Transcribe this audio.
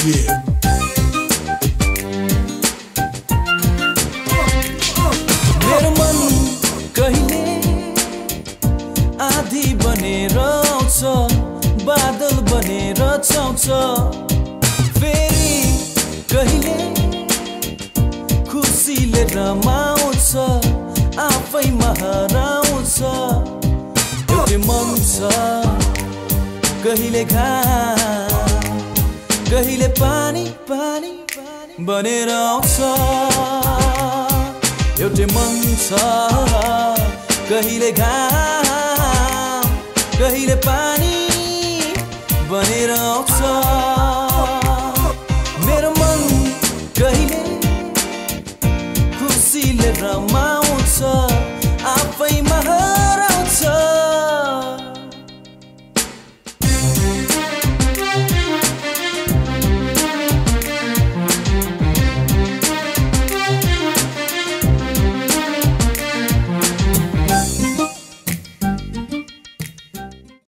Yeah. मेरो मन कहिले आधी बनेर आउँछ, बादल बनेर छाउँछ, फेरि कहिले खुसीले रमाउँछ, आफैमा हराउँछ। एउटै मन छ कहिले घाम, कहिले पानी पानी बनेर आउँछ। एउटै मन छ कहिले घाम, कहिले पानी बनेर आउँछ। मेरो मन कहिले खुसीले रमा